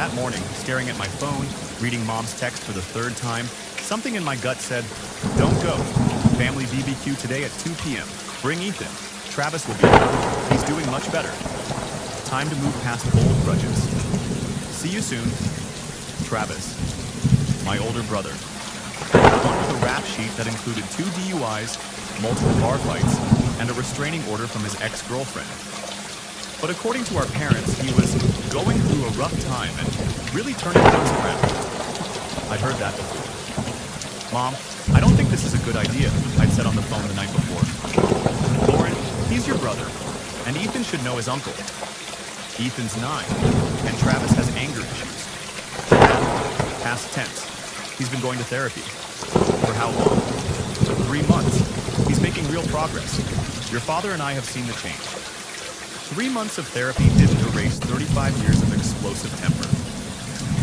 That morning, staring at my phone, reading Mom's text for the third time, something in my gut said, "Don't go. Family BBQ today at 2 p.m. Bring Ethan. Travis will be there. He's doing much better." Time to move past old grudges. See you soon. Travis, my older brother. One with a rap sheet that included 2 DUIs, multiple bar fights, and a restraining order from his ex-girlfriend. But according to our parents, he was going through a rough time and really turning things around. I'd heard that before. "Mom, I don't think this is a good idea," I'd said on the phone the night before. "Lauren, he's your brother, and Ethan should know his uncle. Ethan's 9, and Travis has anger issues. Past tense. He's been going to therapy. For how long? 3 months. He's making real progress. Your father and I have seen the change. 3 months of therapy didn't erase 35 years of explosive temper.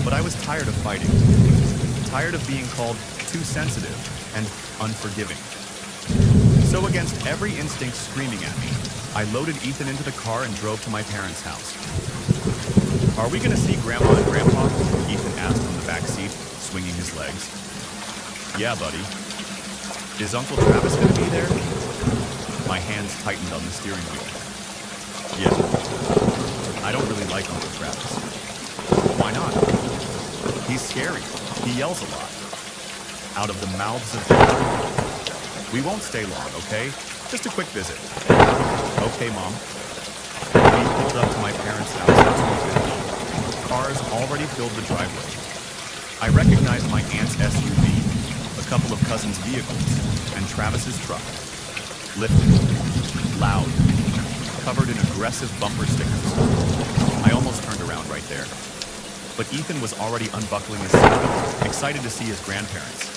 But I was tired of fighting. Tired of being called too sensitive and unforgiving. So against every instinct screaming at me, I loaded Ethan into the car and drove to my parents' house. "Are we going to see Grandma and Grandpa?" Ethan asked from the back seat, swinging his legs. "Yeah, buddy." "Is Uncle Travis going to be there?" My hands tightened on the steering wheel. "Yeah. I don't really like Uncle Travis." "Why not?" "He's scary. He yells a lot. Out of the mouths of children." "We won't stay long, okay? Just a quick visit." "Okay, Mom." We pulled up to my parents' house at 2:50. Cars already filled the driveway. I recognized my aunt's SUV, a couple of cousins' vehicles, and Travis's truck. Lifted, loud, covered in aggressive bumper stickers. I almost turned around right there. But Ethan was already unbuckling his seatbelt, excited to see his grandparents.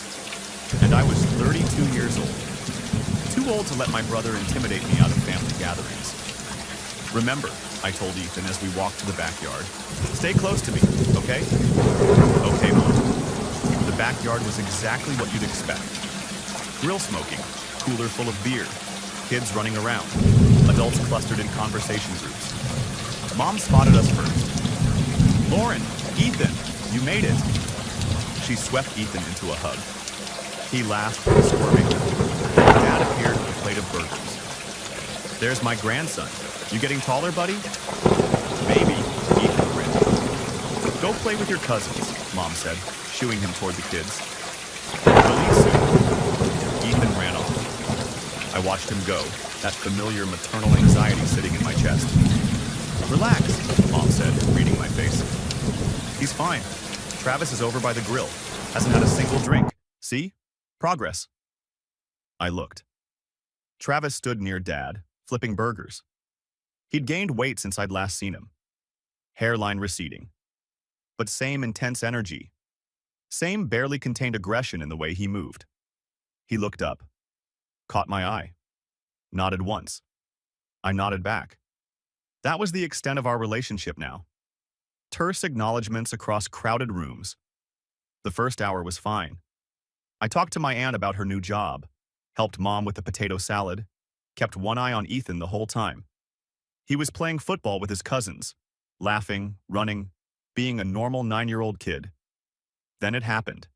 And I was 32 years old. Too old to let my brother intimidate me out of family gatherings. "Remember," I told Ethan as we walked to the backyard, "stay close to me, okay?" "Okay, Mom." The backyard was exactly what you'd expect. Grill smoking, cooler full of beer, kids running around, adults clustered in conversation groups. Mom spotted us first. "Lauren, Ethan, you made it." She swept Ethan into a hug. He laughed, squirming. Dad appeared with a plate of burgers. "There's my grandson. You getting taller, buddy?" "Maybe," Ethan grinned. "Go play with your cousins," Mom said, shooing him toward the kids. "We'll eat soon." Ethan ran off. I watched him go, that familiar maternal anxiety sitting in my chest. "Relax," Mom said, reading my face. "He's fine. Travis is over by the grill. Hasn't had a single drink. See? Progress." I looked. Travis stood near Dad, flipping burgers. He'd gained weight since I'd last seen him. Hairline receding. But same intense energy. Same barely contained aggression in the way he moved. He looked up. Caught my eye. Nodded once. I nodded back. That was the extent of our relationship now. Terse acknowledgments across crowded rooms. The first hour was fine. I talked to my aunt about her new job, helped Mom with the potato salad, kept one eye on Ethan the whole time. He was playing football with his cousins, laughing, running, being a normal 9-year-old kid. Then it happened.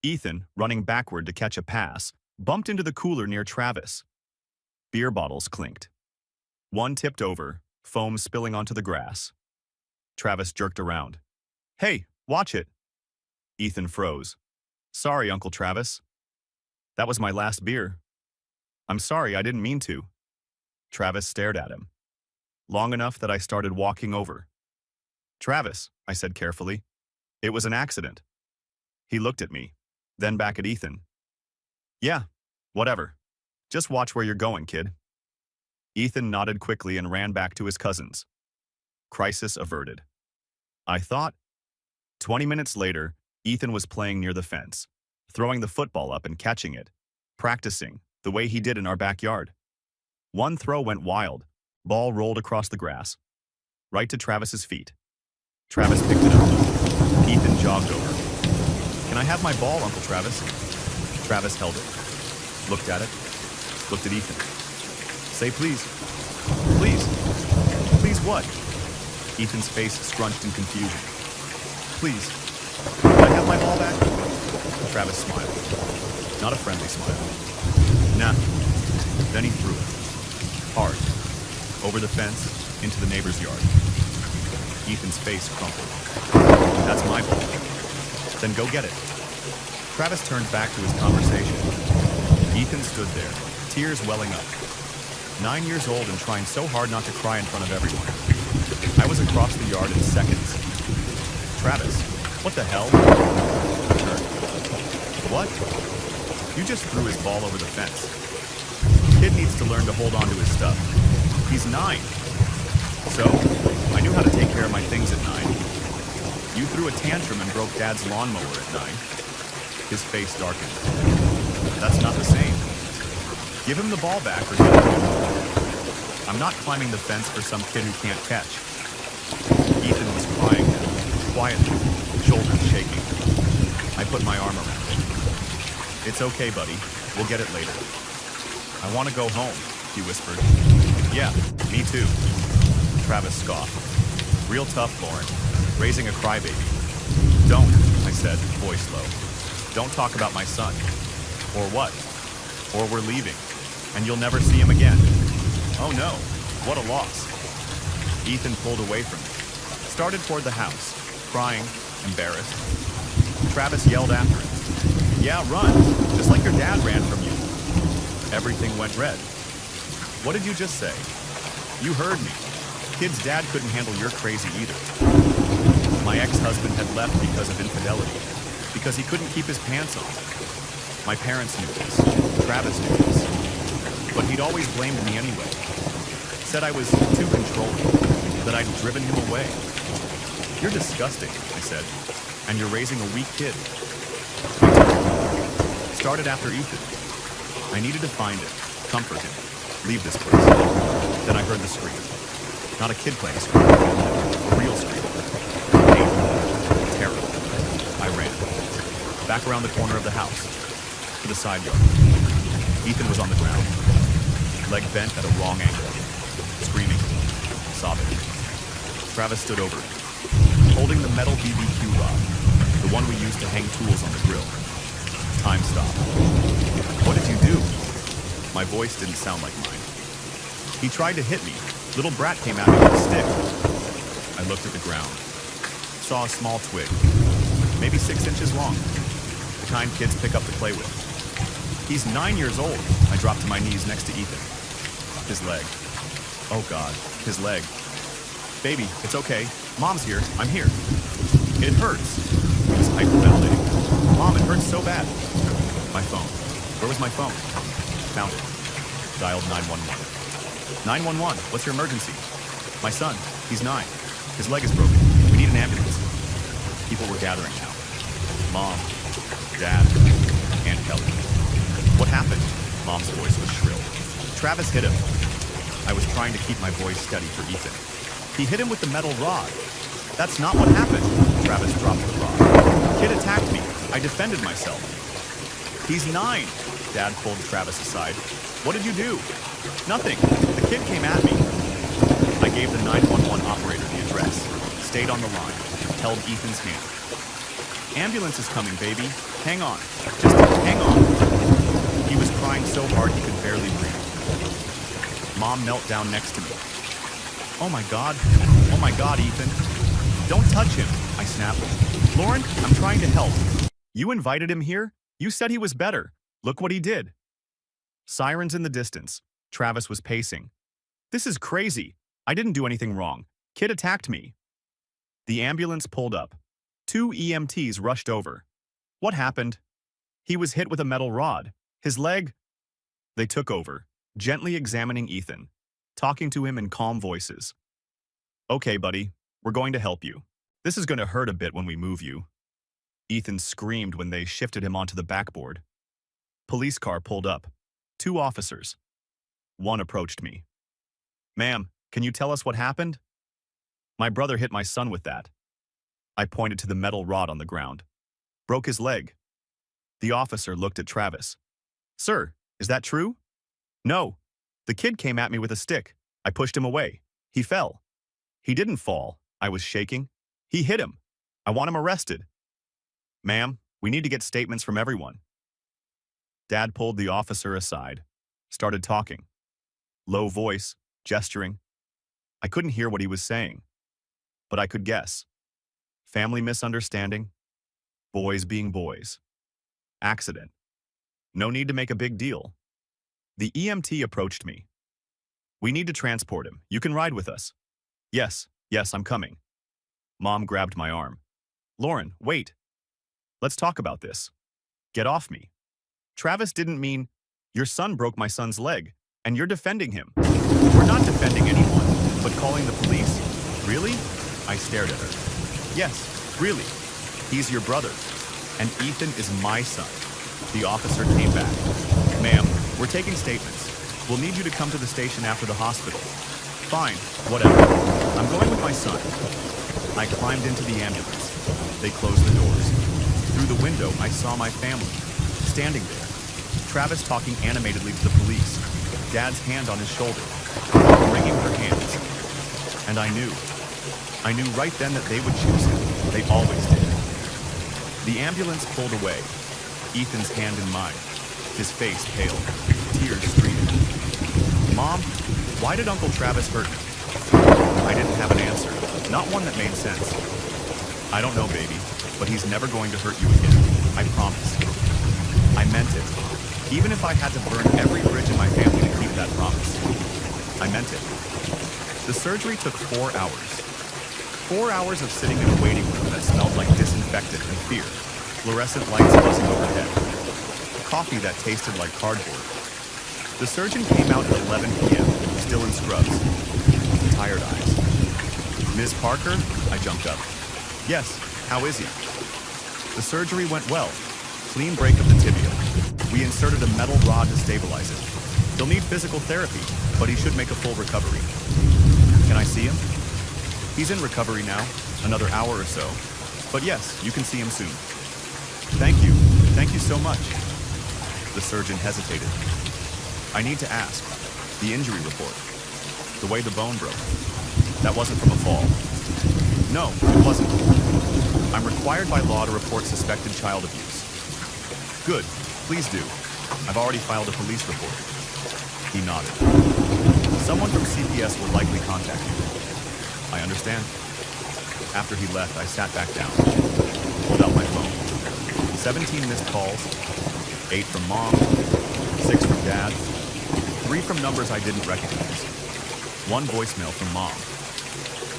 Ethan, running backward to catch a pass, bumped into the cooler near Travis. Beer bottles clinked. One tipped over, foam spilling onto the grass. Travis jerked around. "Hey, watch it." Ethan froze. "Sorry, Uncle Travis." "That was my last beer." "I'm sorry, I didn't mean to." Travis stared at him. Long enough that I started walking over. "Travis," I said carefully, "it was an accident." He looked at me, then back at Ethan. "Yeah, whatever. Just watch where you're going, kid." Ethan nodded quickly and ran back to his cousins. Crisis averted. I thought. 20 minutes later, Ethan was playing near the fence, throwing the football up and catching it, practicing, the way he did in our backyard. One throw went wild, ball rolled across the grass, right to Travis's feet. Travis picked it up. Ethan jogged over. "Can I have my ball, Uncle Travis?" Travis held it, looked at it, looked at Ethan. "Say please." "Please." "Please what?" Ethan's face scrunched in confusion. Please, can I have my ball back? Travis smiled. Not a friendly smile. Nah. Then he threw it. Hard. Over the fence, into the neighbor's yard. Ethan's face crumpled. That's my ball. Then go get it. Travis turned back to his conversation. Ethan stood there, tears welling up. 9 years old and trying so hard not to cry in front of everyone. I was across the yard in seconds. Travis, what the hell? He turned. What? You just threw his ball over the fence. Kid needs to learn to hold on to his stuff. He's 9. So, I knew how to take care of my things at 9. You threw a tantrum and broke Dad's lawnmower at 9. His face darkened. That's not the same. Give him the ball back or get it. I'm not climbing the fence for some kid who can't catch. Ethan was crying now, quietly, shoulders shaking. I put my arm around him. It's okay, buddy. We'll get it later. I want to go home, he whispered. Yeah, me too. Travis scoffed. Real tough, Lauren. Raising a crybaby. Don't, I said, voice low. Don't talk about my son. Or what? Or we're leaving, and you'll never see him again. Oh no, what a loss. Ethan pulled away from me. Started toward the house, crying, embarrassed. Travis yelled after him. Yeah, run, just like your dad ran from you. Everything went red. What did you just say? You heard me. Kid's dad couldn't handle your crazy either. My ex-husband had left because of infidelity, because he couldn't keep his pants on. My parents knew this. Travis knew this. But he'd always blamed me anyway. Said I was too controlling, that I'd driven him away. You're disgusting, I said, and you're raising a weak kid. Started after Ethan. I needed to find him, comfort him, leave this place. Then I heard the scream. Not a kid playing scream, a real scream. Painful, terrible. I ran. Back around the corner of the house, to the side yard. Ethan was on the ground, leg bent at a wrong angle, screaming, sobbing. Travis stood over him, holding the metal BBQ rod, the one we used to hang tools on the grill. Time stopped. What did you do? My voice didn't sound like mine. He tried to hit me. Little brat came at me with a stick. I looked at the ground. Saw a small twig, maybe 6 inches long. The kind kids pick up to play with. He's 9 years old. I dropped to my knees next to Ethan. His leg. Oh God, his leg. Baby, it's okay. Mom's here. I'm here. It hurts. He was hyperventilating. Mom, it hurts so bad. My phone. Where was my phone? Found it. Dialed 911. 911, what's your emergency? My son, he's 9. His leg is broken. We need an ambulance. People were gathering now. Mom, Dad, Aunt Kelly. What happened? Mom's voice was shrill. Travis hit him. I was trying to keep my voice steady for Ethan. He hit him with the metal rod. That's not what happened. Travis dropped the rod. Kid attacked me. I defended myself. He's 9. Dad pulled Travis aside. What did you do? Nothing. The kid came at me. I gave the 911 operator the address, stayed on the line, held Ethan's hand. Ambulance is coming, baby. Hang on. Just hang on. He was crying so hard he could barely breathe. Mom knelt down next to me. Oh my God, Ethan. Don't touch him, I snapped. Lauren, I'm trying to help. You invited him here? You said he was better. Look what he did. Sirens in the distance. Travis was pacing. This is crazy. I didn't do anything wrong. Kid attacked me. The ambulance pulled up. 2 EMTs rushed over. What happened? He was hit with a metal rod. His leg. They took over, gently examining Ethan, talking to him in calm voices. Okay, buddy, we're going to help you. This is going to hurt a bit when we move you. Ethan screamed when they shifted him onto the backboard. Police car pulled up. 2 officers. One approached me. Ma'am, can you tell us what happened? My brother hit my son with that. I pointed to the metal rod on the ground. Broke his leg. The officer looked at Travis. Sir, is that true? No. The kid came at me with a stick. I pushed him away. He fell. He didn't fall. I was shaking. He hit him. I want him arrested. Ma'am, we need to get statements from everyone. Dad pulled the officer aside, started talking. Low voice, gesturing. I couldn't hear what he was saying, but I could guess. Family misunderstanding, boys being boys. Accident. No need to make a big deal. The EMT approached me. We need to transport him. You can ride with us. Yes, I'm coming. Mom grabbed my arm. Lauren, wait. Let's talk about this. Get off me. Travis didn't mean, your son broke my son's leg, and you're defending him. We're not defending anyone, but calling the police? Really? I stared at her. Yes, really. He's your brother, and Ethan is my son. The officer came back. Ma'am, we're taking statements. We'll need you to come to the station after the hospital. Fine, whatever. I'm going with my son. I climbed into the ambulance. They closed the doors. Through the window, I saw my family, standing there. Travis talking animatedly to the police, Dad's hand on his shoulder, wringing her hands. And I knew right then that they would choose him. They always did. The ambulance pulled away, Ethan's hand in mine, his face pale, tears streaming. Mom, why did Uncle Travis hurt me? I didn't have an answer, not one that made sense. I don't know, baby, but he's never going to hurt you again. I promise. I meant it, even if I had to burn every bridge in my family to keep that promise. I meant it. The surgery took 4 hours. 4 hours of sitting in a waiting room that smelled like disinfectant and fear, fluorescent lights buzzing overhead, coffee that tasted like cardboard. The surgeon came out at 11 p.m., still in scrubs, tired eyes. Ms. Parker? I jumped up. Yes, how is he? The surgery went well. Clean break of the tibia. We inserted a metal rod to stabilize it. He'll need physical therapy, but he should make a full recovery. Can I see him? He's in recovery now, another hour or so. But yes, you can see him soon. Thank you. Thank you so much. The surgeon hesitated. I need to ask, the injury report, the way the bone broke, that wasn't from a fall. No, it wasn't. I'm required by law to report suspected child abuse. Good, please do. I've already filed a police report. He nodded. Someone from CPS will likely contact you. I understand. After he left, I sat back down, pulled out my phone. 17 missed calls, 8 from Mom, 6 from Dad, 3 from numbers I didn't recognize, 1 voicemail from Mom.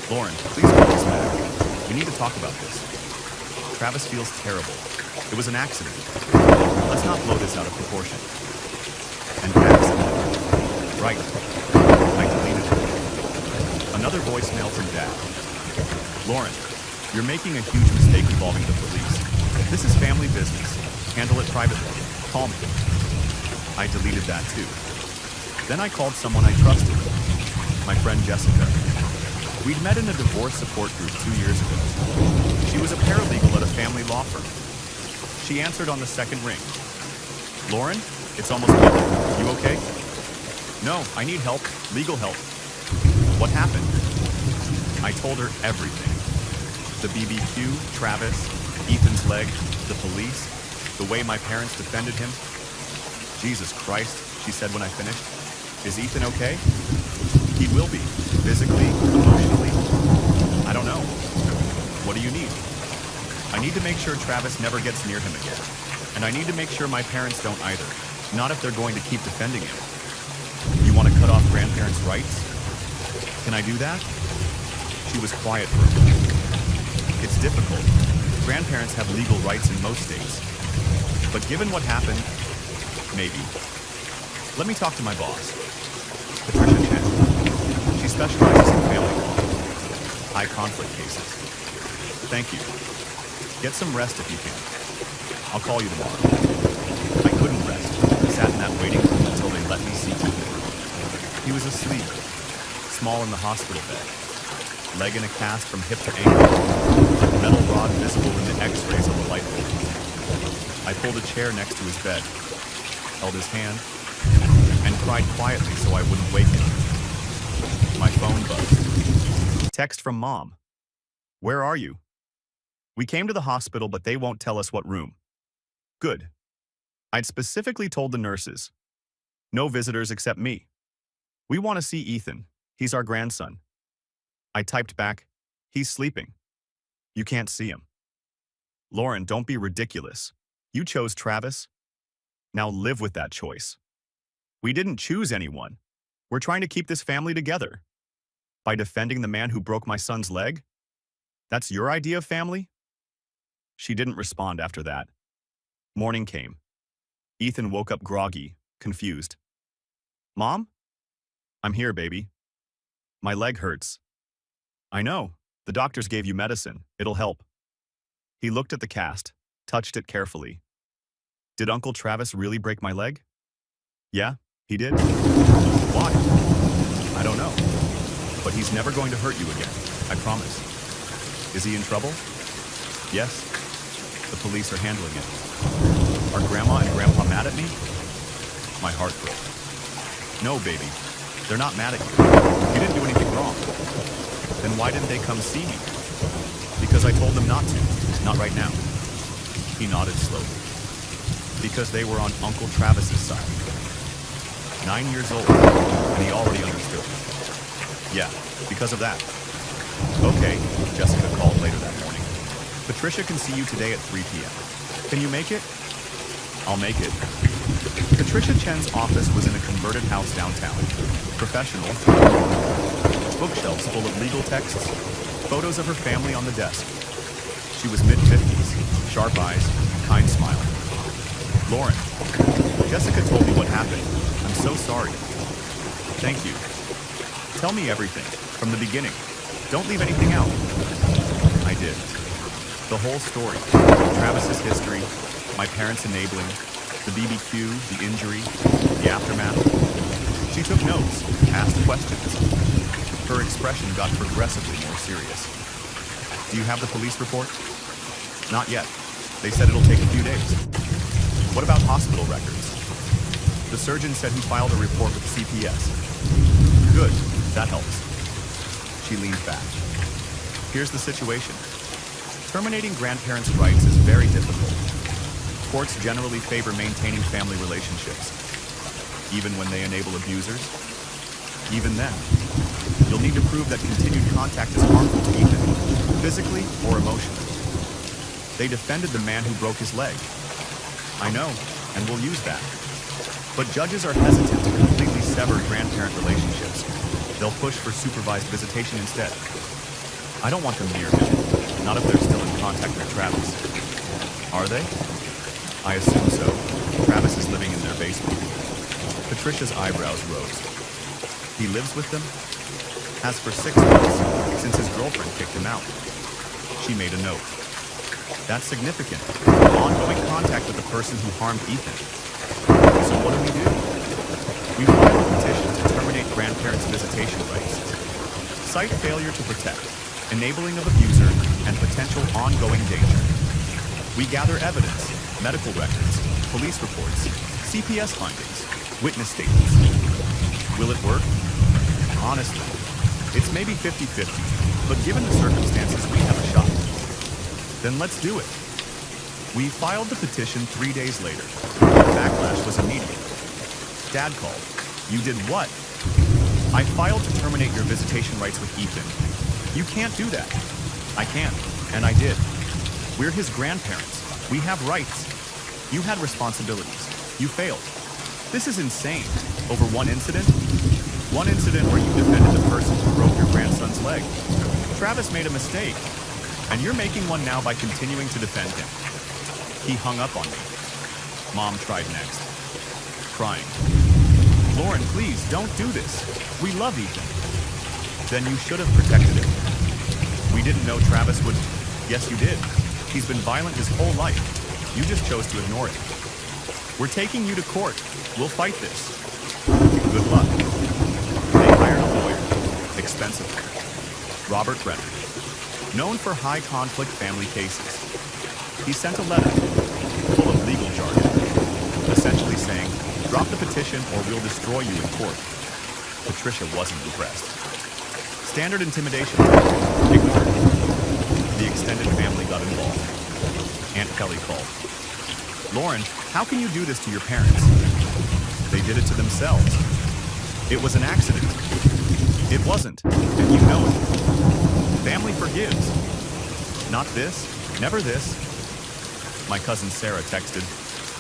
Lauren, please call us back. We need to talk about this. Travis feels terrible. It was an accident. Let's not blow this out of proportion. An accident. Right. I deleted it. Another voicemail from Dad. Lauren, you're making a huge mistake involving the police. This is family business. Handle it privately. Call me. I deleted that too. Then I called someone I trusted. My friend Jessica. We'd met in a divorce support group 2 years ago. She was a paralegal at a family law firm. She answered on the second ring. Lauren, it's almost midnight. You okay? No, I need help. Legal help. What happened? I told her everything. The BBQ, Travis, Ethan's leg, the police, the way my parents defended him. Jesus Christ, she said when I finished. Is Ethan okay? He will be. Physically, emotionally. I don't know. What do you need? I need to make sure Travis never gets near him again. And I need to make sure my parents don't either. Not if they're going to keep defending him. You want to cut off grandparents' rights? Can I do that? She was quiet for a moment. It's difficult. Grandparents have legal rights in most states. But given what happened, maybe. Let me talk to my boss, Patricia Chen. She specializes in family law, high conflict cases. Thank you. Get some rest if you can. I'll call you tomorrow. I couldn't rest. I sat in that waiting room until they let me see Ethan. He was asleep, small in the hospital bed, leg in a cast from hip to ankle, metal rod visible in the x-rays on the light bulb. I pulled a chair next to his bed, held his hand, and cried quietly so I wouldn't wake him. My phone buzzed. Text from Mom. Where are you? We came to the hospital, but they won't tell us what room. Good. I'd specifically told the nurses. No visitors except me. We want to see Ethan. He's our grandson. I typed back, he's sleeping. You can't see him. Lauren, don't be ridiculous. You chose Travis. Now live with that choice. We didn't choose anyone. We're trying to keep this family together. By defending the man who broke my son's leg? That's your idea of family? She didn't respond after that. Morning came. Ethan woke up groggy, confused. Mom? I'm here, baby. My leg hurts. I know. The doctors gave you medicine. It'll help. He looked at the cast, touched it carefully. Did Uncle Travis really break my leg? Yeah, he did. Why? I don't know. But he's never going to hurt you again, I promise. Is he in trouble? Yes. The police are handling it. Are Grandma and Grandpa mad at me? My heart broke. No, baby. They're not mad at you. You didn't do anything wrong. Then why didn't they come see me? Because I told them not to. Not right now. He nodded slowly. Because they were on Uncle Travis's side. 9 years old, and he already understood. Yeah, because of that. Okay, Jessica called later that morning. Patricia can see you today at 3 p.m. Can you make it? I'll make it. Patricia Chen's office was in a converted house downtown. Professional. Bookshelves full of legal texts. Photos of her family on the desk. She was mid-50s, sharp eyes, kind smile. Lauren, Jessica told me what happened. I'm so sorry. Thank you. Tell me everything, from the beginning. Don't leave anything out. I did. The whole story. Travis's history, my parents enabling, the BBQ, the injury, the aftermath. She took notes, asked questions. Her expression got progressively more serious. Do you have the police report? Not yet. They said it'll take a few days. What about hospital records? The surgeon said he filed a report with CPS. Good. That helps. She leaned back. Here's the situation. Terminating grandparents' rights is very difficult. Courts generally favor maintaining family relationships, even when they enable abusers. Even then, you'll need to prove that continued contact is harmful to Ethan, physically or emotionally. They defended the man who broke his leg. I know, and we'll use that. But judges are hesitant to completely sever grandparent relationships. They'll push for supervised visitation instead. I don't want them near him, not if they're still in contact with Travis. Are they? I assume so. Travis is living in their basement. Patricia's eyebrows rose. He lives with them? Has for 6 months, since his girlfriend kicked him out. She made a note. That's significant. Ongoing contact with the person who harmed Ethan. So what do? We filed a petition to terminate grandparents' visitation rights. Cite failure to protect, enabling of abuser, and potential ongoing danger. We gather evidence, medical records, police reports, CPS findings, witness statements. Will it work? Honestly, it's maybe 50-50, but given the circumstances, we have a shot. Then let's do it. We filed the petition 3 days later. The backlash was immediate. Dad called. You did what? I filed to terminate your visitation rights with Ethan. You can't do that. I can, and I did. We're his grandparents. We have rights. You had responsibilities. You failed. This is insane. Over one incident? One incident where you defended the person who broke your grandson's leg. Travis made a mistake, and you're making one now by continuing to defend him. He hung up on me. Mom tried next, crying. Lauren, please, don't do this. We love Ethan. Then you should have protected him. We didn't know Travis would... Yes, you did. He's been violent his whole life. You just chose to ignore it. We're taking you to court. We'll fight this. Good luck. They hired a lawyer. Expensive. Robert Brenner. Known for high-conflict family cases. He sent a letter, full of legal jargon, essentially saying, drop the petition or we'll destroy you in court. Patricia wasn't impressed. Standard intimidation. Ignored. The extended family got involved. Kelly called. Lauren, how can you do this to your parents? They did it to themselves. It was an accident. It wasn't, and you know it. Family forgives. Not this, never this. My cousin Sarah texted,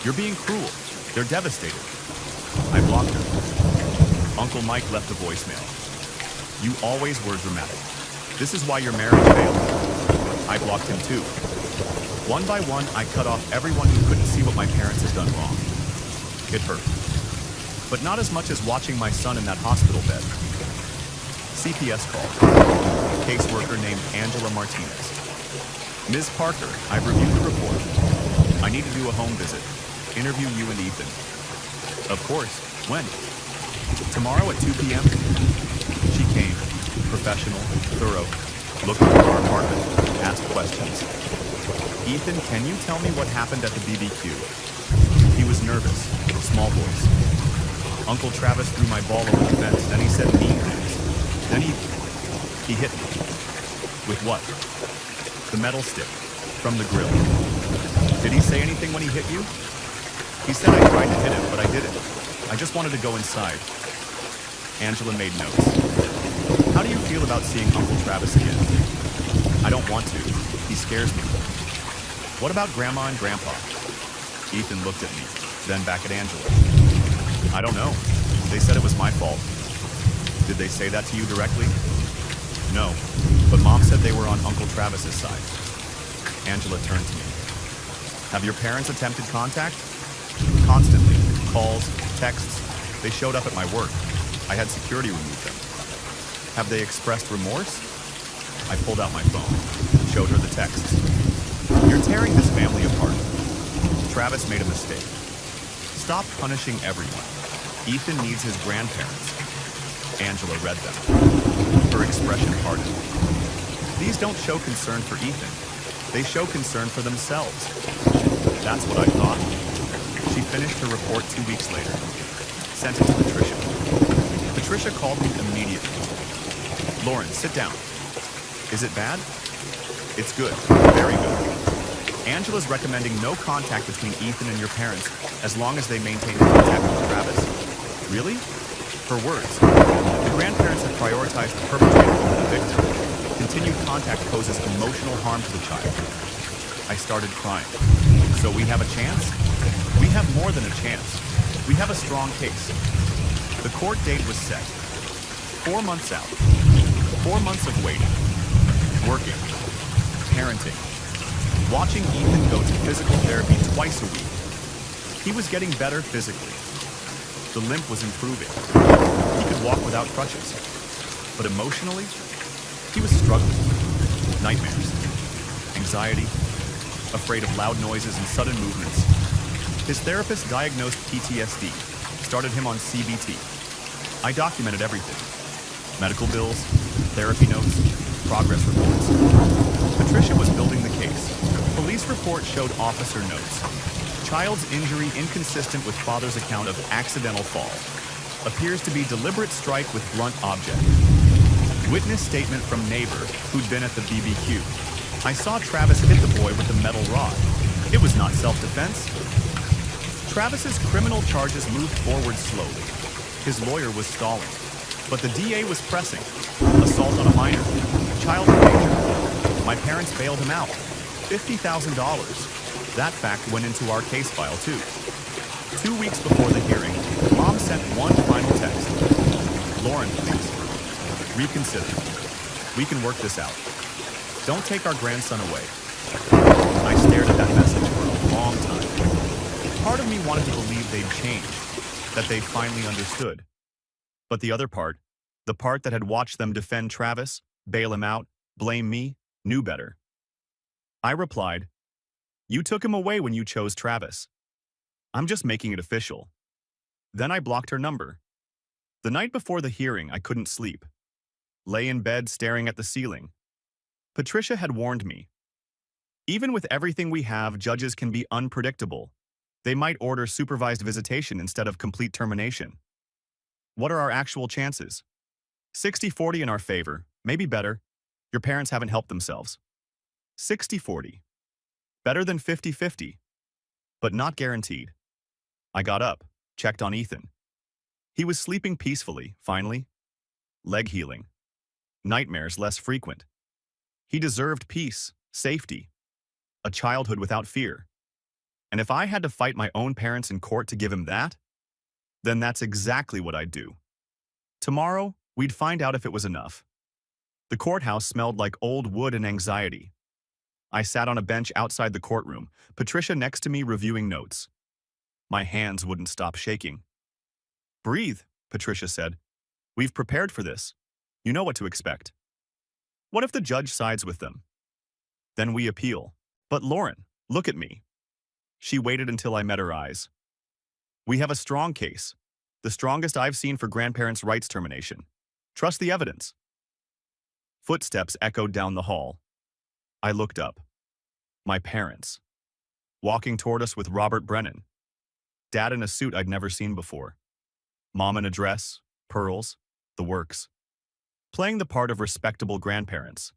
"You're being cruel. They're devastated." I blocked her. Uncle Mike left a voicemail. "You always were dramatic. This is why your marriage failed." I blocked him too. One by one, I cut off everyone who couldn't see what my parents had done wrong. It hurt. But not as much as watching my son in that hospital bed. CPS called. Caseworker named Angela Martinez. "Ms. Parker, I've reviewed the report. I need to do a home visit. Interview you and Ethan." "Of course. When?" "Tomorrow at 2 p.m. She came. Professional, thorough. Looked through our apartment. Asked questions. "Ethan, can you tell me what happened at the BBQ?" He was nervous. Small voice. "Uncle Travis threw my ball over the fence. Then he said mean things. Then he hit me." "With what?" "The metal stick. From the grill." "Did he say anything when he hit you?" "He said I tried to hit him, but I didn't. I just wanted to go inside." Angela made notes. "How do you feel about seeing Uncle Travis again?" "I don't want to. He scares me." "What about Grandma and Grandpa?" Ethan looked at me, then back at Angela. "I don't know. They said it was my fault." "Did they say that to you directly?" "No, but Mom said they were on Uncle Travis's side." Angela turned to me. "Have your parents attempted contact?" "Constantly. Calls, texts. They showed up at my work. I had security remove them." "Have they expressed remorse?" I pulled out my phone, showed her the texts. "You're tearing this family apart. Travis made a mistake. Stop punishing everyone. Ethan needs his grandparents." Angela read them. Her expression hardened. "These don't show concern for Ethan. They show concern for themselves." That's what I thought. She finished her report 2 weeks later. Sent it to Patricia. Patricia called me immediately. "Lauren, sit down. Is it bad?" "It's good. Very good. Angela's recommending no contact between Ethan and your parents as long as they maintain contact with Travis." "Really?" Her words. "The grandparents have prioritized the perpetrator over the victim. Continued contact poses emotional harm to the child." I started crying. "So we have a chance?" "We have more than a chance. We have a strong case." The court date was set. 4 months out. 4 months of waiting. Working. Parenting. Watching Ethan go to physical therapy twice a week. He was getting better physically. The limp was improving. He could walk without crutches. But emotionally, he was struggling. Nightmares. Anxiety. Afraid of loud noises and sudden movements. His therapist diagnosed PTSD, started him on CBT. I documented everything. Medical bills, therapy notes, progress reports. Patricia was building the case. Police report showed officer notes. Child's injury inconsistent with father's account of accidental fall. Appears to be deliberate strike with blunt object. Witness statement from neighbor who'd been at the BBQ. "I saw Travis hit the boy with the metal rod. It was not self-defense." Travis's criminal charges moved forward slowly. His lawyer was stalling, but the DA was pressing. Assault on a minor. Child endangerment. My parents bailed him out. $50,000. That fact went into our case file too. 2 weeks before the hearing, Mom sent one final text. "Lauren, please. Reconsider. We can work this out. Don't take our grandson away." I stared at that message for a long time. Part of me wanted to believe they'd changed, that they finally understood. But the other part, the part that had watched them defend Travis, bail him out, blame me, knew better. I replied, "You took him away when you chose Travis. I'm just making it official." Then I blocked her number. The night before the hearing, I couldn't sleep. Lay in bed staring at the ceiling. Patricia had warned me. Even with everything we have, judges can be unpredictable. They might order supervised visitation instead of complete termination. What are our actual chances? 60-40 in our favor, maybe better. Your parents haven't helped themselves. 60-40. Better than 50-50, but not guaranteed. I got up, checked on Ethan. He was sleeping peacefully, finally. Leg healing. Nightmares less frequent. He deserved peace, safety, a childhood without fear. And if I had to fight my own parents in court to give him that, then that's exactly what I'd do. Tomorrow, we'd find out if it was enough. The courthouse smelled like old wood and anxiety. I sat on a bench outside the courtroom, Patricia next to me reviewing notes. My hands wouldn't stop shaking. "Breathe," Patricia said. "We've prepared for this. You know what to expect." What if the judge sides with them? Then we appeal. But Lauren, look at me. She waited until I met her eyes. We have a strong case, the strongest I've seen for grandparents' rights termination. Trust the evidence. Footsteps echoed down the hall. I looked up. My parents. Walking toward us with Robert Brennan. Dad in a suit I'd never seen before. Mom in a dress, pearls, the works. Playing the part of respectable grandparents.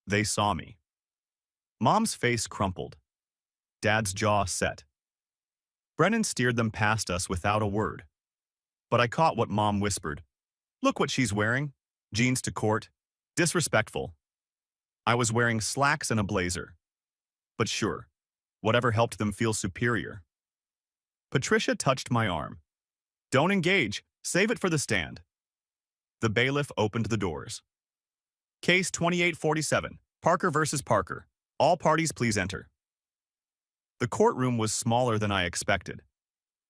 They saw me. Mom's face crumpled. Dad's jaw set. Brennan steered them past us without a word. But I caught what Mom whispered. "Look what she's wearing. Jeans to court. Disrespectful." I was wearing slacks and a blazer. But sure, whatever helped them feel superior. Patricia touched my arm. "Don't engage. Save it for the stand." The bailiff opened the doors. Case 2847, Parker versus Parker. All parties please enter. The courtroom was smaller than I expected.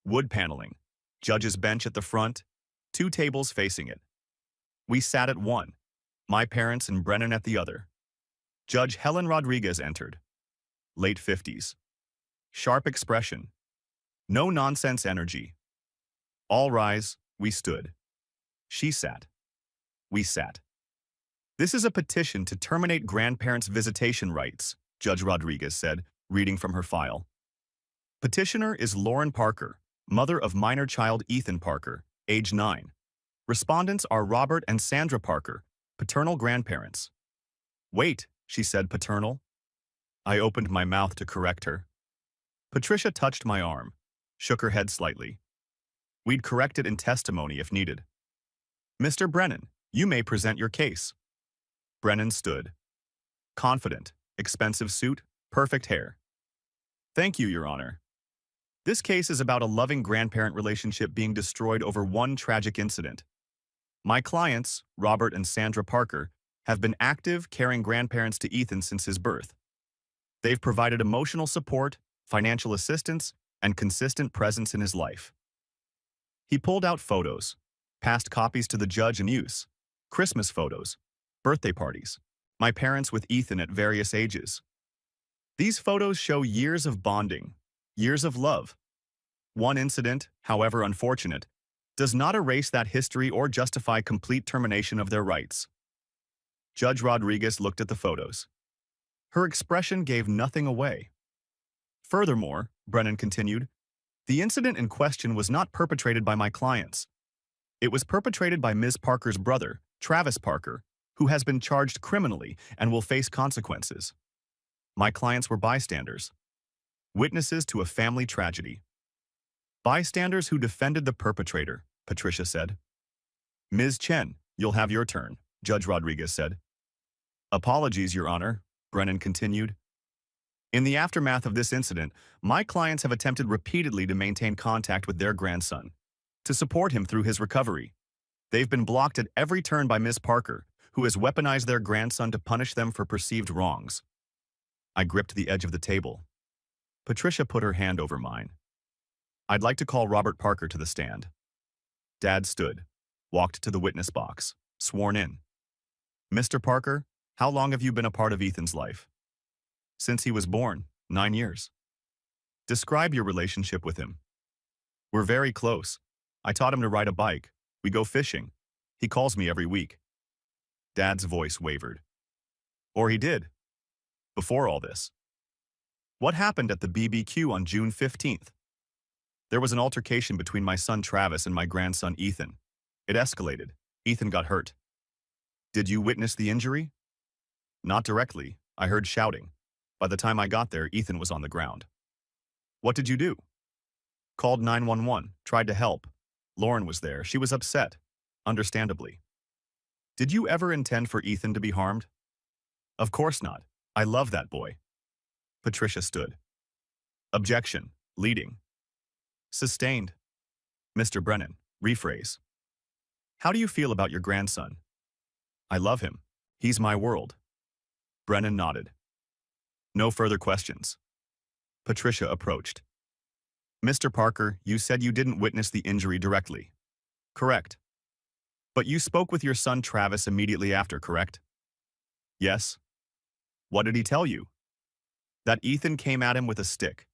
Wood paneling, judge's bench at the front, 2 tables facing it. We sat at one, my parents and Brennan at the other. Judge Helen Rodriguez entered. Late 50s. Sharp expression. No nonsense energy. All rise, we stood. She sat. We sat. "This is a petition to terminate grandparents' visitation rights," Judge Rodriguez said, reading from her file. Petitioner is Lauren Parker, mother of minor child Ethan Parker, age 9. Respondents are Robert and Sandra Parker, paternal grandparents. "Wait," she said, "paternal." I opened my mouth to correct her. Patricia touched my arm, shook her head slightly. We'd correct it in testimony if needed. "Mr. Brennan, you may present your case." Brennan stood. Confident, expensive suit, perfect hair. "Thank you, Your Honor. This case is about a loving grandparent relationship being destroyed over one tragic incident. My clients, Robert and Sandra Parker, have been active, caring grandparents to Ethan since his birth. They've provided emotional support, financial assistance, and consistent presence in his life." He pulled out photos, passed copies to the judge in use, Christmas photos, birthday parties, my parents with Ethan at various ages. These photos show years of bonding, years of love. One incident, however unfortunate, does not erase that history or justify complete termination of their rights. Judge Rodriguez looked at the photos. Her expression gave nothing away. Furthermore, Brennan continued, the incident in question was not perpetrated by my clients. It was perpetrated by Ms. Parker's brother, Travis Parker, who has been charged criminally and will face consequences. My clients were bystanders, witnesses to a family tragedy. Bystanders who defended the perpetrator, Patricia said. "Ms. Chen, you'll have your turn," Judge Rodriguez said. "Apologies, Your Honor," Brennan continued. "In the aftermath of this incident, my clients have attempted repeatedly to maintain contact with their grandson, to support him through his recovery. They've been blocked at every turn by Ms. Parker, who has weaponized their grandson to punish them for perceived wrongs." I gripped the edge of the table. Patricia put her hand over mine. "I'd like to call Robert Parker to the stand." Dad stood, walked to the witness box, sworn in. "Mr. Parker, how long have you been a part of Ethan's life?" "Since he was born, 9 years." "Describe your relationship with him." "We're very close. I taught him to ride a bike. We go fishing. He calls me every week." Dad's voice wavered. "Or he did. Before all this." "What happened at the BBQ on June 15th? "There was an altercation between my son Travis and my grandson Ethan. It escalated. Ethan got hurt." "Did you witness the injury?" "Not directly. I heard shouting. By the time I got there, Ethan was on the ground. What did you do? Called 911, tried to help. Lauren was there. She was upset, understandably. Did you ever intend for Ethan to be harmed? Of course not. I love that boy. Patricia stood. Objection. Leading. Sustained. Mr. Brennan, rephrase. How do you feel about your grandson? I love him. He's my world. Brennan nodded. No further questions. Patricia approached. Mr. Parker, you said you didn't witness the injury directly. Correct. But you spoke with your son Travis immediately after, correct? Yes. What did he tell you? That Ethan came at him with a stick.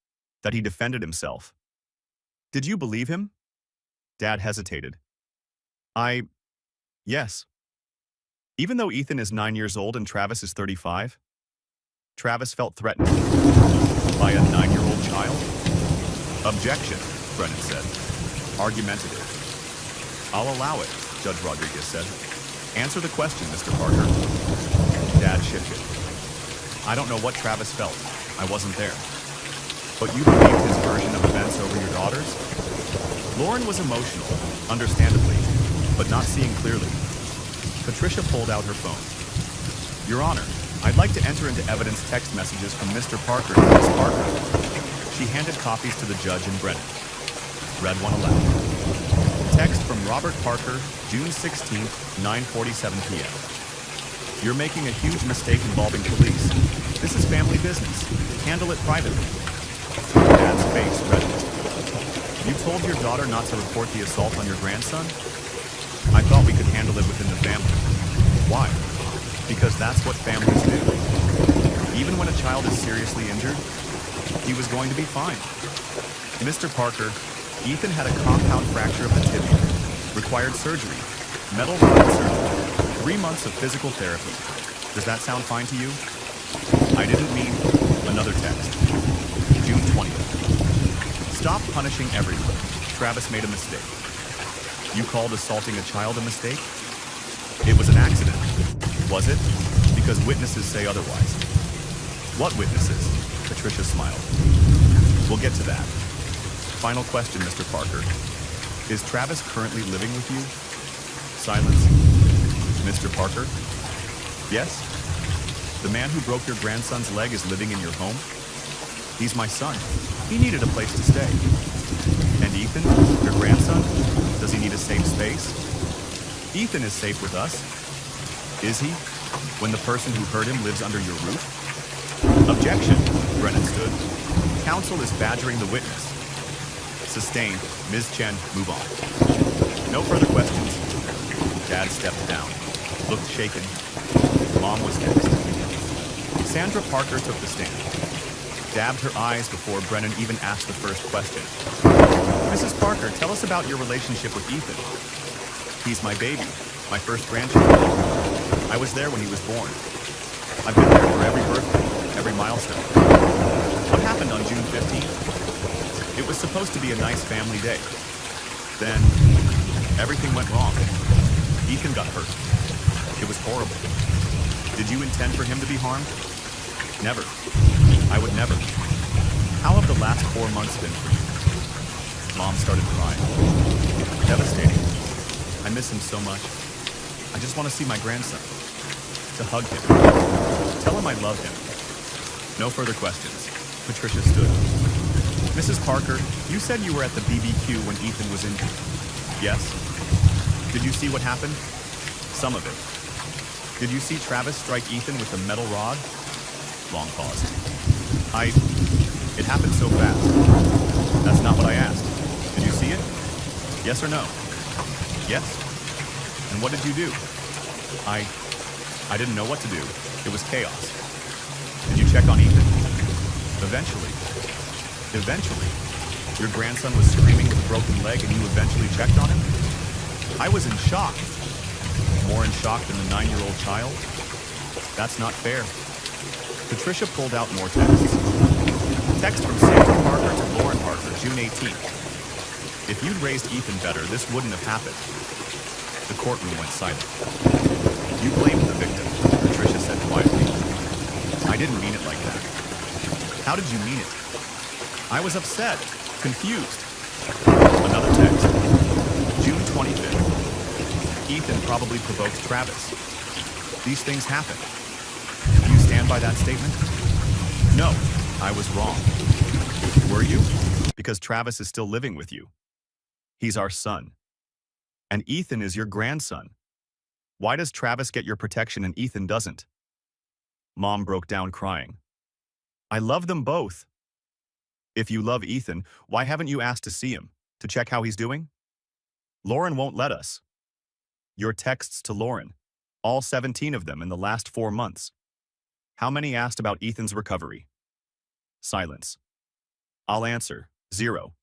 That he defended himself. Did you believe him? Dad hesitated. Yes. Even though Ethan is 9 years old and Travis is 35? Travis felt threatened. By a 9-year-old child? Objection, Brennan said. Argumentative. I'll allow it, Judge Rodriguez said. Answer the question, Mr. Parker. Dad shifted. I don't know what Travis felt. I wasn't there. But you believed his version of events over your daughter's? Lauren was emotional, understandably, but not seeing clearly. Patricia pulled out her phone. Your Honor, I'd like to enter into evidence text messages from Mr. Parker to Ms. Parker. She handed copies to the judge and Brennan. Read one aloud. Text from Robert Parker, June 16th, 9:47 p.m. You're making a huge mistake involving police. This is family business. Handle it privately. Dad's face reddened. You told your daughter not to report the assault on your grandson? I thought we could handle it within the family. Why? Because that's what families do. Even when a child is seriously injured, he was going to be fine. Mr. Parker, Ethan had a compound fracture of the tibia, required surgery, metal rod surgery, 3 months of physical therapy. Does that sound fine to you? I didn't mean another text. June 20th. Stop punishing everyone. Travis made a mistake. You called assaulting a child a mistake? It was an accident. Was it? Because witnesses say otherwise. What witnesses? Patricia smiled. We'll get to that. Final question, Mr. Parker. Is Travis currently living with you? Silence. Mr. Parker? Yes? The man who broke your grandson's leg is living in your home? He's my son. He needed a place to stay. And Ethan, your grandson? Does he need a safe space? Ethan is safe with us. Is he? When the person who hurt him lives under your roof? Objection, Brennan stood. Counsel is badgering the witness. Sustained. Ms. Chen, move on. No further questions. Dad stepped down. Looked shaken. Mom was next. Sandra Parker took the stand. Dabbed her eyes before Brennan even asked the first question. Mrs. Parker, tell us about your relationship with Ethan. He's my baby, my first grandchild. I was there when he was born. I've been there for every birthday, every milestone. What happened on June 15th? It was supposed to be a nice family day. Then, everything went wrong. Ethan got hurt. It was horrible. Did you intend for him to be harmed? Never. I would never. How have the last 4 months been for you? Mom started crying. Devastating. I miss him so much. I just want to see my grandson. To hug him. Tell him I love him. No further questions. Patricia stood. Mrs. Parker, you said you were at the BBQ when Ethan was injured. Yes. Did you see what happened? Some of it. Did you see Travis strike Ethan with the metal rod? Long pause. It happened so fast. That's not what I asked. Did you see it? Yes or no? Yes. And what did you do? I didn't know what to do. It was chaos. Did you check on Ethan? Eventually. Eventually. Your grandson was screaming with a broken leg and you eventually checked on him? I was in shock. More in shock than the 9-year-old child? That's not fair. Patricia pulled out more texts. Text from Sandra Parker to Lauren Parker, June 18th. If you'd raised Ethan better, this wouldn't have happened. The courtroom went silent. You blamed the victim, Patricia said quietly. I didn't mean it like that. How did you mean it? I was upset, confused. Another text. June 25th. Ethan probably provoked Travis. These things happen. Do you stand by that statement? No, I was wrong. Were you? Because Travis is still living with you. He's our son. And Ethan is your grandson. Why does Travis get your protection and Ethan doesn't? Mom broke down crying. I love them both. If you love Ethan, why haven't you asked to see him, to check how he's doing? Lauren won't let us. Your texts to Lauren, all 17 of them in the last 4 months. How many asked about Ethan's recovery? Silence. I'll answer, 0.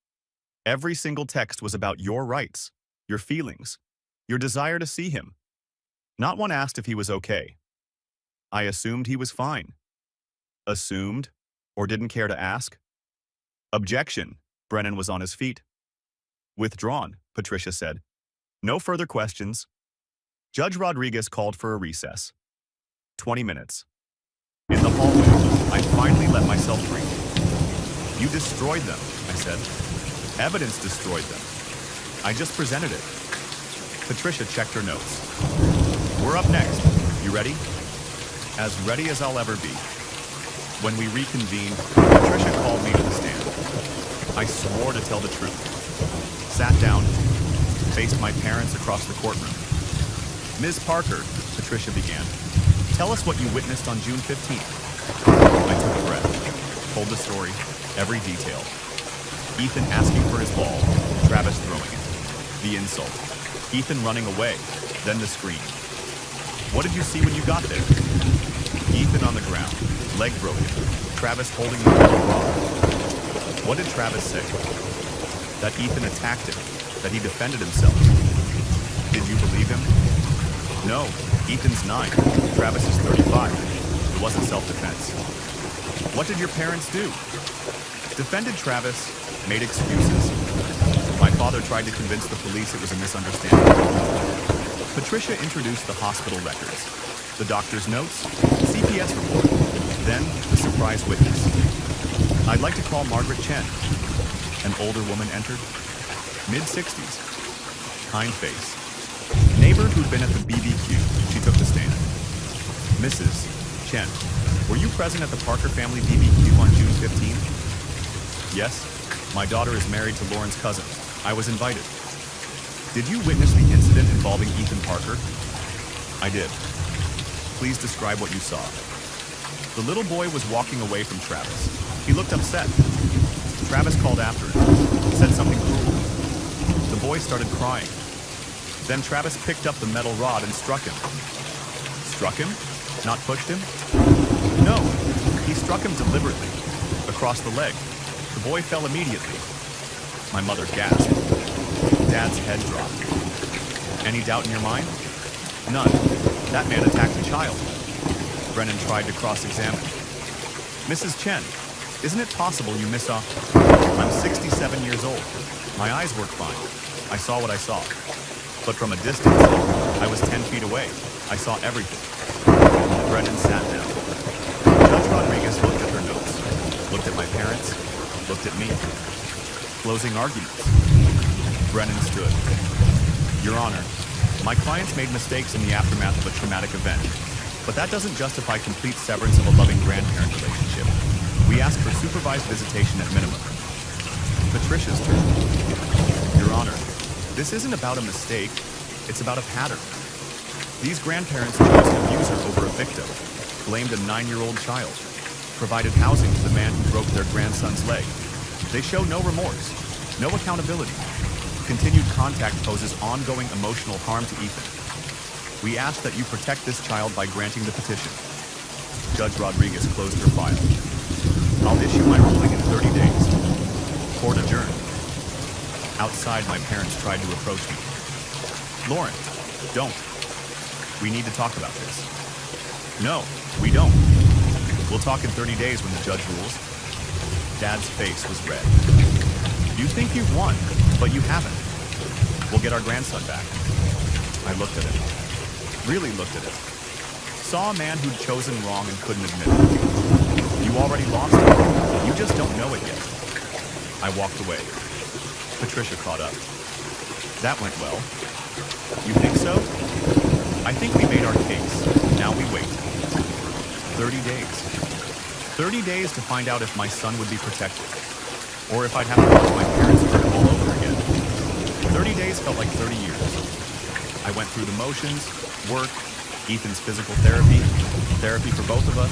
Every single text was about your rights, your feelings, your desire to see him. Not one asked if he was okay. I assumed he was fine. Assumed, or didn't care to ask? Objection. Brennan was on his feet. Withdrawn, Patricia said. No further questions. Judge Rodriguez called for a recess. 20 minutes. In the hallway, I finally let myself breathe. You destroyed them, I said. Evidence destroyed them. I just presented it. Patricia checked her notes. We're up next. You ready? As ready as I'll ever be. When we reconvened, Patricia called me to the stand. I swore to tell the truth. Sat down, faced my parents across the courtroom. Ms. Parker, Patricia began, tell us what you witnessed on June 15th. I took a breath, told the story, every detail. Ethan asking for his ball, Travis throwing it. The insult. Ethan running away, then the scream. What did you see when you got there? Ethan on the ground, leg broken, Travis holding the metal rod. What did Travis say? That Ethan attacked him, that he defended himself. Did you believe him? No, Ethan's 9, Travis is 35. It wasn't self-defense. What did your parents do? Defended Travis, made excuses. My father tried to convince the police it was a misunderstanding. Patricia introduced the hospital records, the doctor's notes, CPS report, then the surprise witness. I'd like to call Margaret Chen. An older woman entered, mid-60s, kind face. Neighbor who'd been at the BBQ, she took the stand. Mrs. Chen, were you present at the Parker family BBQ on June 15th? Yes, my daughter is married to Lauren's cousin. I was invited. Did you witness the incident involving Ethan Parker? I did. Please describe what you saw. The little boy was walking away from Travis. He looked upset. Travis called after him, said something cruel. The boy started crying. Then Travis picked up the metal rod and struck him. Struck him? Not pushed him? No, he struck him deliberately, across the leg. The boy fell immediately. My mother gasped. Dad's head dropped. Any doubt in your mind? None. That man attacked a child. Brennan tried to cross-examine. Mrs. Chen, isn't it possible you miss off? I'm 67 years old. My eyes work fine. I saw what I saw. But from a distance, I was 10 feet away. I saw everything. Brennan sat down. Judge Rodriguez looked at her notes, looked at my parents, looked at me. Closing arguments. Brennan stood. Your Honor, my clients made mistakes in the aftermath of a traumatic event, but that doesn't justify complete severance of a loving grandparent relationship. We ask for supervised visitation at minimum. Patricia's turn. Your Honor, this isn't about a mistake, it's about a pattern. These grandparents chose an abuser over a victim, blamed a 9-year-old child, provided housing to the man who broke their grandson's leg. They show no remorse, no accountability. Continued contact poses ongoing emotional harm to Ethan. We ask that you protect this child by granting the petition. Judge Rodriguez closed her file. I'll issue my ruling in 30 days. Court adjourned. Outside, my parents tried to approach me. Lauren, don't. We need to talk about this. No, we don't. We'll talk in 30 days when the judge rules. Dad's face was red. You think you've won, but you haven't. We'll get our grandson back. I looked at him. Really looked at him. Saw a man who'd chosen wrong and couldn't admit it. You already lost him. just don't know it yet. I walked away. Patricia caught up. That went well. You think so? I think we made our case. Now we wait. 30 days. 30 days to find out if my son would be protected, or if I'd have to watch my parents hurt all over again. 30 days felt like 30 years. I went through the motions, work, Ethan's physical therapy, therapy for both of us,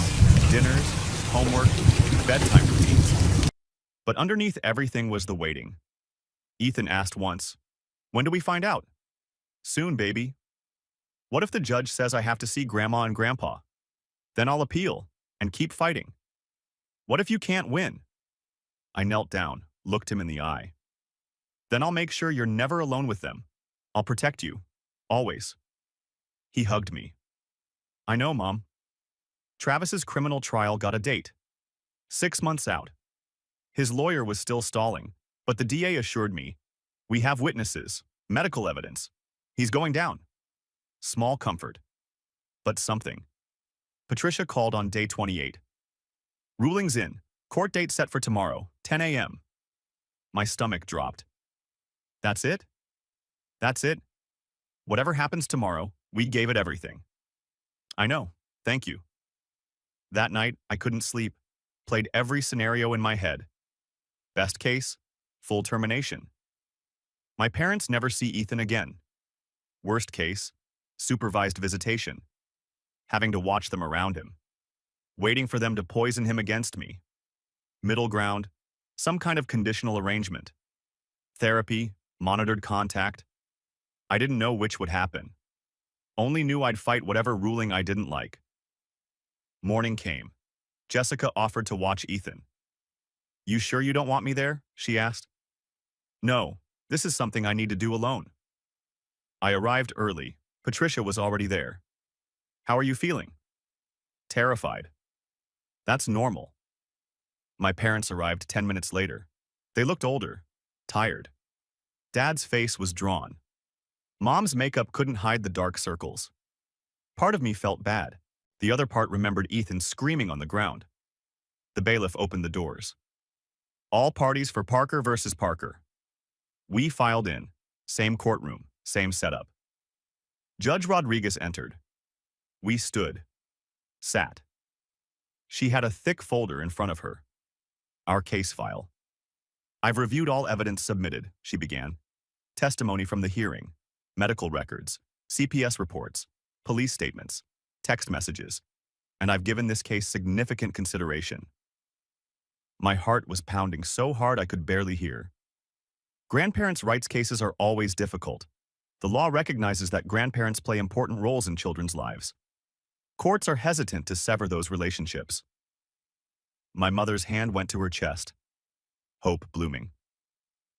dinners, homework, bedtime routines. But underneath everything was the waiting. Ethan asked once, "When do we find out?" "Soon, baby." What if the judge says I have to see Grandma and Grandpa? Then I'll appeal and keep fighting. What if you can't win? I knelt down, looked him in the eye. Then I'll make sure you're never alone with them. I'll protect you. Always. He hugged me. I know, Mom. Travis's criminal trial got a date. 6 months out. His lawyer was still stalling, but the DA assured me, "We have witnesses, medical evidence. He's going down." Small comfort. But something. Patricia called on day 28. "Rulings in. Court date set for tomorrow, 10 a.m. My stomach dropped. That's it? That's it? Whatever happens tomorrow, we gave it everything. I know. Thank you. That night, I couldn't sleep. Played every scenario in my head. Best case, full termination. My parents never see Ethan again. Worst case, supervised visitation. Having to watch them around him. Waiting for them to poison him against me. Middle ground, some kind of conditional arrangement. Therapy, monitored contact. I didn't know which would happen. Only knew I'd fight whatever ruling I didn't like. Morning came. Jessica offered to watch Ethan. "You sure you don't want me there?" she asked. "No, this is something I need to do alone." I arrived early. Patricia was already there. "How are you feeling?" "Terrified." "That's normal." My parents arrived 10 minutes later. They looked older, tired. Dad's face was drawn. Mom's makeup couldn't hide the dark circles. Part of me felt bad. The other part remembered Ethan screaming on the ground. The bailiff opened the doors. "All parties for Parker versus Parker." We filed in. Same courtroom, same setup. Judge Rodriguez entered. We stood. Sat. She had a thick folder in front of her. Our case file. "I've reviewed all evidence submitted," she began. "Testimony from the hearing, medical records, CPS reports, police statements, text messages, and I've given this case significant consideration." My heart was pounding so hard I could barely hear. Grandparents' rights cases are always difficult. The law recognizes that grandparents play important roles in children's lives. Courts are hesitant to sever those relationships. My mother's hand went to her chest. Hope blooming.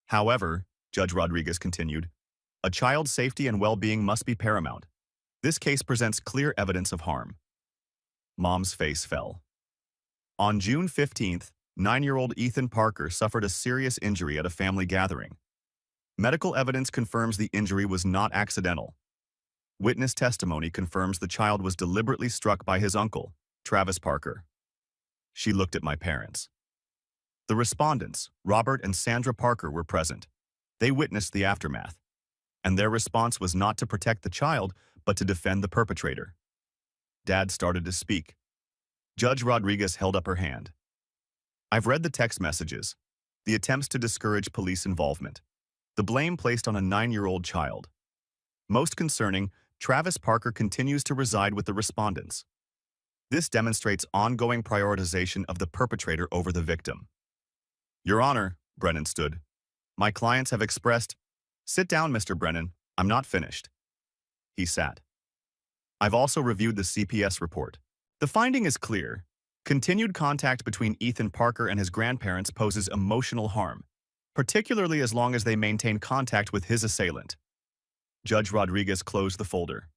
"However," Judge Rodriguez continued, "a child's safety and well-being must be paramount. This case presents clear evidence of harm." Mom's face fell. On June 15th, 9-year-old Ethan Parker suffered a serious injury at a family gathering. Medical evidence confirms the injury was not accidental. Witness testimony confirms the child was deliberately struck by his uncle, Travis Parker. She looked at my parents. The respondents, Robert and Sandra Parker, were present. They witnessed the aftermath, and their response was not to protect the child, but to defend the perpetrator. Dad started to speak. Judge Rodriguez held up her hand. "I've read the text messages, the attempts to discourage police involvement, the blame placed on a 9-year-old child. Most concerning, Travis Parker continues to reside with the respondents. This demonstrates ongoing prioritization of the perpetrator over the victim." "Your Honor," Brennan stood. "My clients have expressed—" "Sit down, Mr. Brennan. I'm not finished." He sat. "I've also reviewed the CPS report. The finding is clear. Continued contact between Ethan Parker and his grandparents poses emotional harm, particularly as long as they maintain contact with his assailant." Judge Rodriguez closed the folder.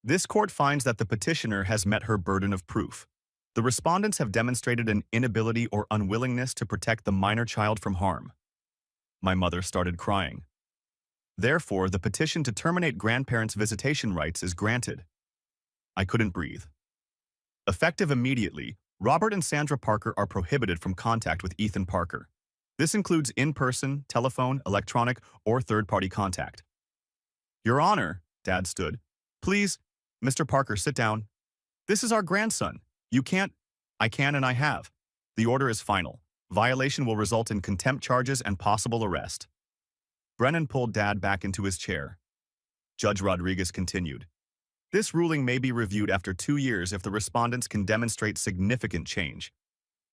"This court finds that the petitioner has met her burden of proof. The respondents have demonstrated an inability or unwillingness to protect the minor child from harm." My mother started crying. "Therefore, the petition to terminate grandparents' visitation rights is granted." I couldn't breathe. Effective immediately, Robert and Sandra Parker are prohibited from contact with Ethan Parker. This includes in-person, telephone, electronic, or third-party contact. Your Honor, Dad stood. Please, Mr. Parker, sit down. This is our grandson. You can't. I can and I have. The order is final. Violation will result in contempt charges and possible arrest. Brennan pulled Dad back into his chair. Judge Rodriguez continued. This ruling may be reviewed after 2 years if the respondents can demonstrate significant change.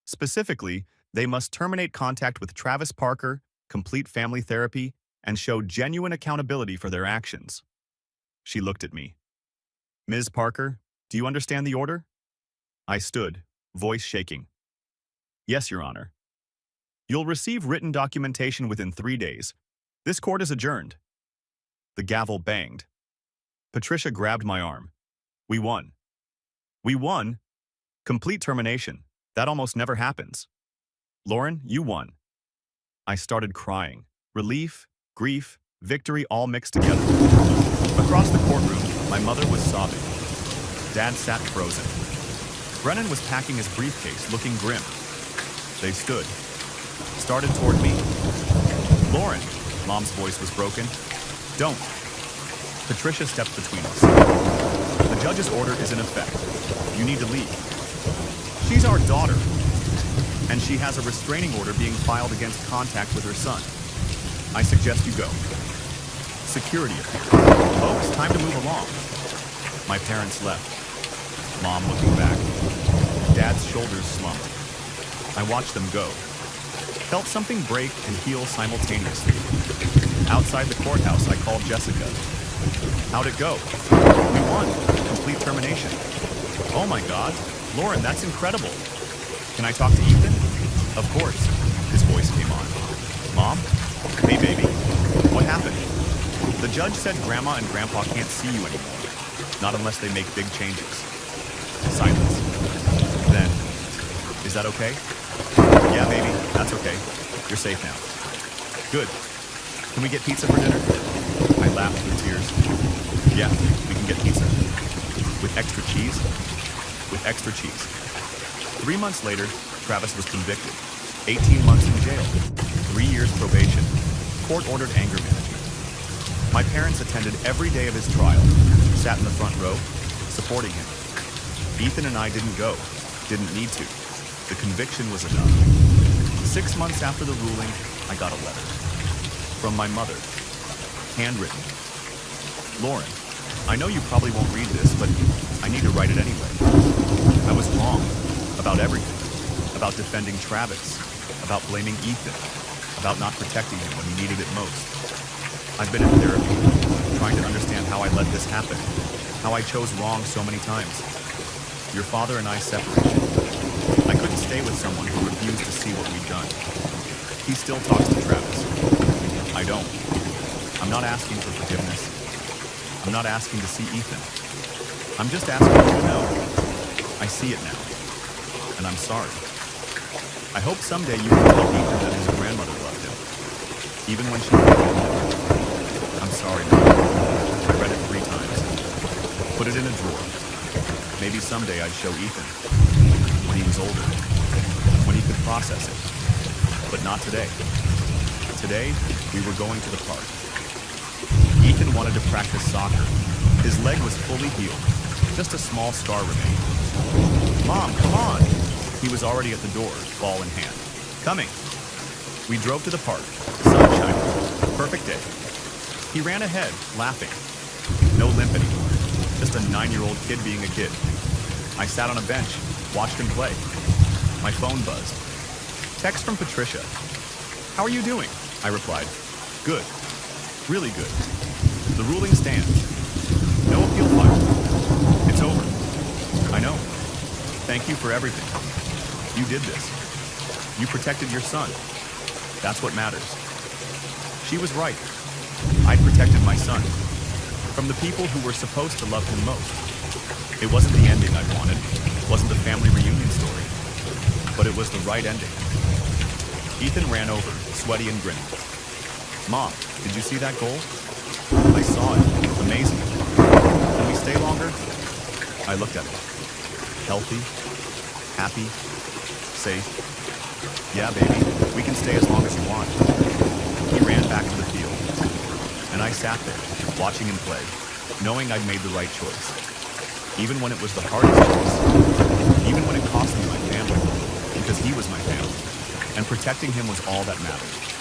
Specifically, they must terminate contact with Travis Parker, complete family therapy, and show genuine accountability for their actions. She looked at me. Ms. Parker, do you understand the order? I stood, voice shaking. Yes, Your Honor. You'll receive written documentation within 3 days. This court is adjourned. The gavel banged. Patricia grabbed my arm. We won. We won? Complete termination. That almost never happens. Lauren, you won. I started crying. Relief, grief, victory all mixed together. Across the courtroom, my mother was sobbing. Dad sat frozen. Brennan was packing his briefcase, looking grim. They stood, started toward me. Lauren, Mom's voice was broken. Don't. Patricia stepped between us. The judge's order is in effect. You need to leave. She's our daughter, and she has a restraining order being filed against contact with her son. I suggest you go. Security appeared. Folks, time to move along. My parents left. Mom looking back. Dad's shoulders slumped. I watched them go. Felt something break and heal simultaneously. Outside the courthouse, I called Jessica. How'd it go? We won. Complete termination. Oh my God. Lauren, that's incredible. Can I talk to Ethan? Of course. His voice came on. Mom? Hey, baby. What happened? The judge said Grandma and Grandpa can't see you anymore. Not unless they make big changes. Silence. Then, is that okay? Yeah, baby, that's okay. You're safe now. Good. Can we get pizza for dinner? I laughed through tears. Yeah, we can get pizza. With extra cheese? With extra cheese. 3 months later, Travis was convicted. 18 months in jail. 3 years probation. Court-ordered anger management. My parents attended every day of his trial, sat in the front row, supporting him. Ethan and I didn't go, didn't need to. The conviction was enough. 6 months after the ruling, I got a letter. From my mother. Handwritten. Lauren, I know you probably won't read this, but I need to write it anyway. I was wrong. About everything. About defending Travis. About blaming Ethan. About not protecting him when he needed it most. I've been in therapy, trying to understand how I let this happen. How I chose wrong so many times. Your father and I separated. I couldn't stay with someone who refused to see what we'd done. He still talks to Travis. I don't. I'm not asking for forgiveness. I'm not asking to see Ethan. I'm just asking you to know. I see it now. And I'm sorry. I hope someday you can tell Ethan that his grandmother loved him. Even when she failed him. I'm sorry, Mom. I read it 3 times. Put it in a drawer. Maybe someday I'd show Ethan. When he was older. When he could process it. But not today. Today, we were going to the park. Ethan wanted to practice soccer. His leg was fully healed. Just a small scar remained. Mom, come on! He was already at the door, ball in hand. Coming! We drove to the park. Sun shining. Perfect day. He ran ahead, laughing. No limp anymore. Just a 9-year-old kid being a kid. I sat on a bench, watched him play. My phone buzzed. Text from Patricia. How are you doing? I replied. Good. Really good. The ruling stands. No appeal filed. It's over. I know. Thank you for everything. You did this. You protected your son. That's what matters. She was right. I'd protected my son. From the people who were supposed to love him most. It wasn't the ending I wanted. It wasn't the family reunion story. But it was the right ending. Ethan ran over, sweaty and grinning. Mom, did you see that goal? I saw it. Amazing. Can we stay longer? I looked at it. Healthy, Happy? Safe? Yeah, baby, we can stay as long as you want. He ran back to the field, and I sat there, watching him play, knowing I'd made the right choice. Even when it was the hardest choice. Even when it cost me my family, because he was my family, and protecting him was all that mattered.